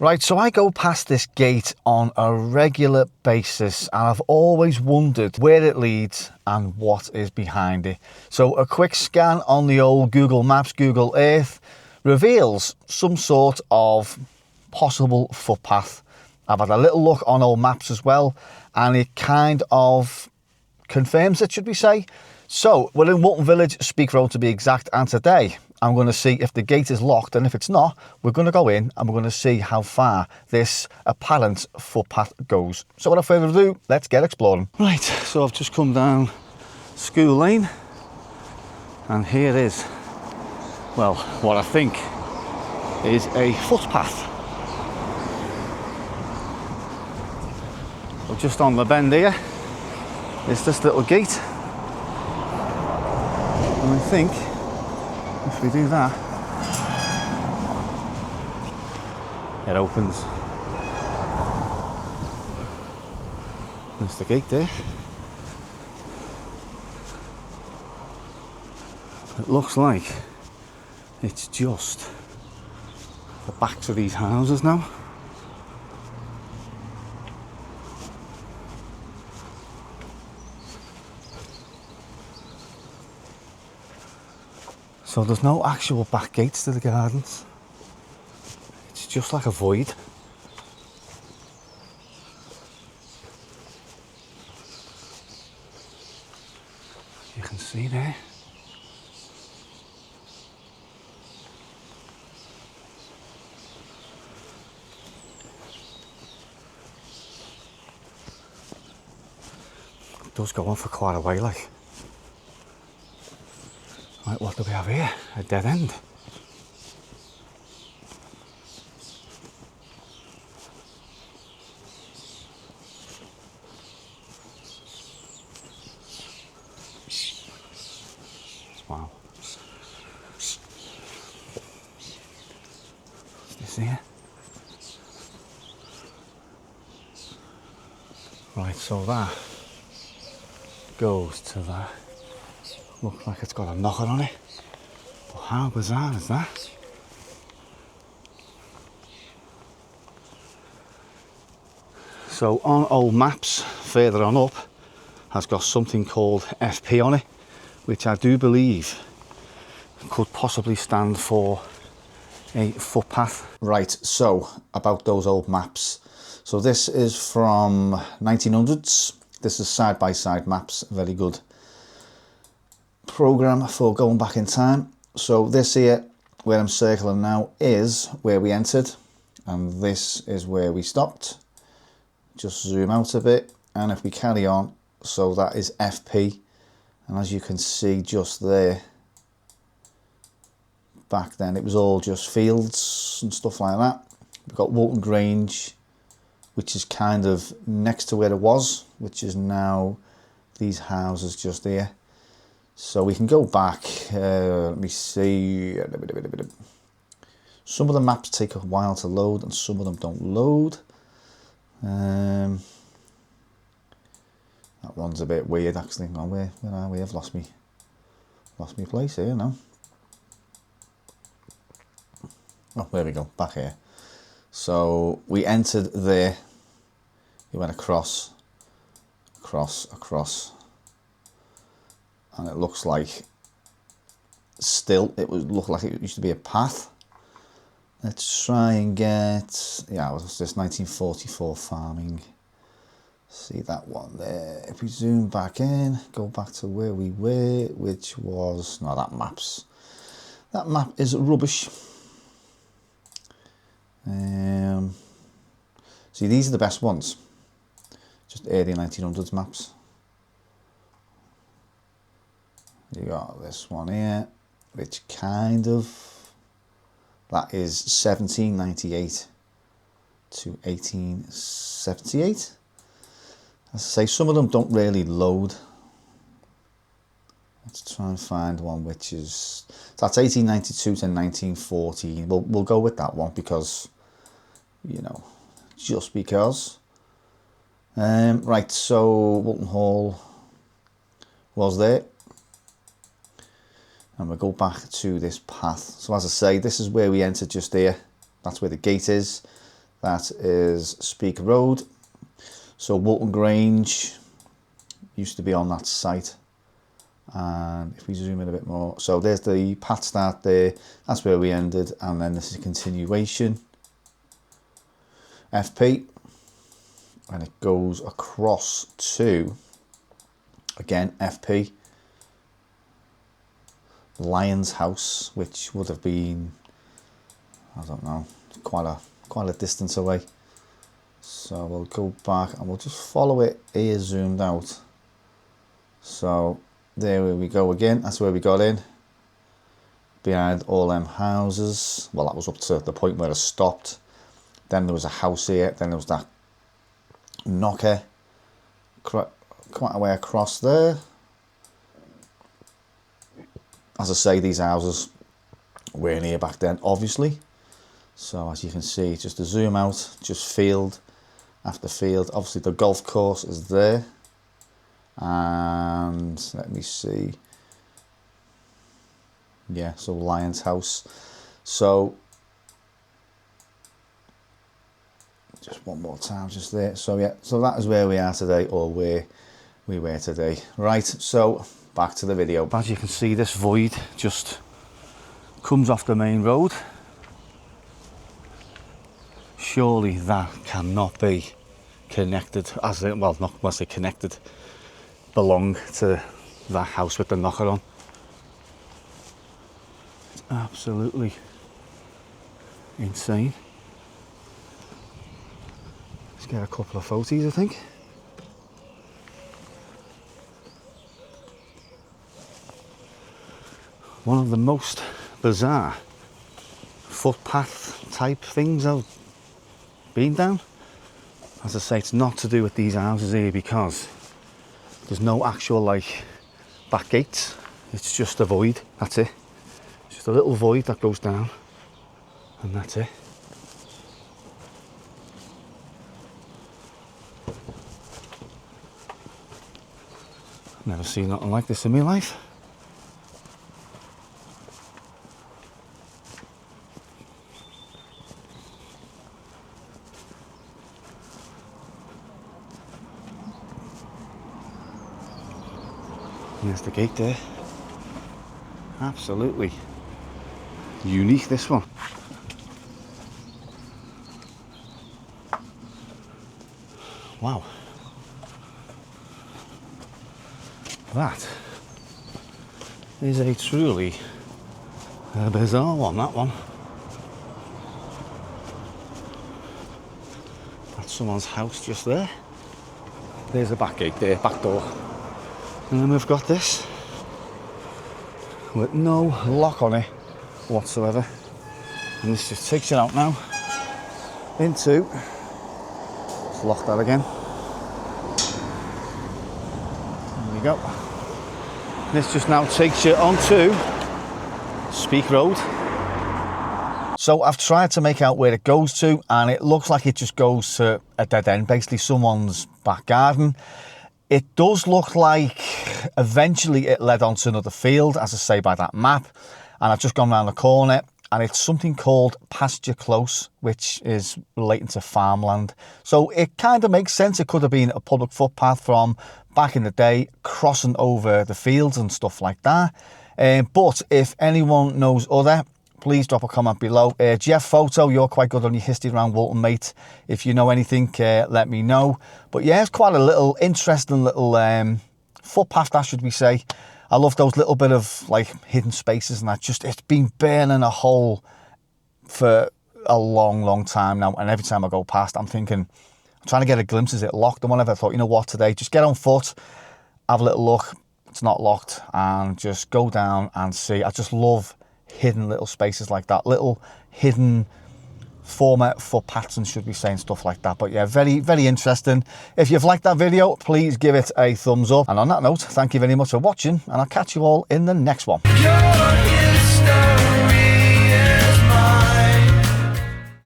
Right, so I go past this gate on a regular basis and I've always wondered where it leads and what is behind it. So a quick scan on the old Google Maps, Google Earth reveals some sort of possible footpath. I've had a little look on old maps as well and it kind of confirms it, should we say. So we're in Walton Village, Speak Road to be exact, and today I'm going to see if the gate is locked, and if it's not, we're going to go in and we're going to see how far this apparent footpath goes. So without further ado, let's get exploring. Right, so I've just come down School Lane and here is, well, what I think is a footpath. So just on the bend here is this little gate. And I think if we do that, it opens. There's the gate there. It looks like it's just the backs of these houses now. So there's no actual back gates to the gardens. It's just like a void. You can see there. It does go on for quite a way, like. Right, what do we have here? A dead end. Wow. What's this here? Right, so that goes to that. Looks like it's got a knocker on it. But how bizarre is that? So on old maps, further on up, has got something called FP on it, which I do believe could possibly stand for a footpath. Right, so about those old maps. So this is from 1900s. This is side-by-side maps, very good program for going back in time. So this here, where I'm circling now, is where we entered, and this is where we stopped. Just zoom out a bit, and if we carry on, so that is FP, and as you can see just there, back then it was all just fields and stuff like that. We've got Walton Grange, which is kind of next to where it was, which is now these houses just here. So we can go back, let me see, some of the maps take a while to load and some of them don't load. That one's a bit weird actually. Oh, where are we? I've lost me place here now. Oh, there we go, back here. So we entered there, we went across, and it looks like still it would look like it used to be a path. Let's try and get, yeah, what's this, 1944 farming. See that one there. If we zoom back in, go back to where we were, which was, no, that map is rubbish. See, these are the best ones, just early 1900s maps. You got this one here, which kind of, that is 1798 to 1878. As I say, some of them don't really load. Let's try and find one which is, that's 1892 to 1914. We'll go with that one because, you know, just because. Right, so Walton Hall was there. And we'll go back to this path. So as I say, this is where we entered just here. That's where the gate is. That is Speke Road. So Walton Grange used to be on that site. And if we zoom in a bit more, so there's the path start there, that's where we ended, and then this is a continuation. FP, and it goes across to, again, FP, Lion's House, which would have been, I don't know, quite a distance away. So we'll go back and we'll just follow it here zoomed out. So there we go again, that's where we got in, behind all them houses. Well, that was up to the point where it stopped. Then there was a house here, then there was that knocker quite a way across there. As I say, these houses weren't here back then, obviously. So as you can see, just a zoom out, just field after field. Obviously the golf course is there. And let me see, yeah, so Lion's House. So just one more time, just there. So yeah, so that is where we are today, or where we were today. Right, so back to the video. As you can see, this void just comes off the main road. Surely that cannot be connected, as it, well, not must say connected, belong to that house with the knocker on. It's absolutely insane. Let's get a couple of photos, I think. One of the most bizarre footpath type things I've been down. As I say, it's not to do with these houses here because there's no actual like back gates. It's just a void, that's it. It's just a little void that goes down, and that's it. Never seen nothing like this in my life. There's the gate there. Absolutely unique, this one. Wow. That is a truly bizarre one, that one. That's someone's house just there. There's the back gate there, back door. And then we've got this with no lock on it whatsoever. And this just takes it out now into, let's lock that again. There we go. This just now takes you onto Speke Road. So I've tried to make out where it goes to, and it looks like it just goes to a dead end, basically someone's back garden. It does look like eventually it led onto another field, as I say by that map. And I've just gone around the corner, and it's something called Pasture Close, which is relating to farmland. So it kind of makes sense. It could have been a public footpath from back in the day, crossing over the fields and stuff like that. But if anyone knows other, please drop a comment below. Jeff Photo, you're quite good on your history around Walton, mate. If you know anything, let me know. But yeah, it's quite a little interesting little footpath, that should we say. I love those little bit of like hidden spaces and that. Just, it's been burning a hole for a long time now. And every time I go past, I'm thinking, I'm trying to get a glimpse, is it locked? And whenever I thought, you know what, today, just get on foot, have a little look. It's not locked, and just go down and see. I just love hidden little spaces like that, little hidden former footpaths, and should be saying stuff like that. But yeah, very interesting. If you've liked that video, please give it a thumbs up, and on that note, thank you very much for watching, and I'll catch you all in the next one.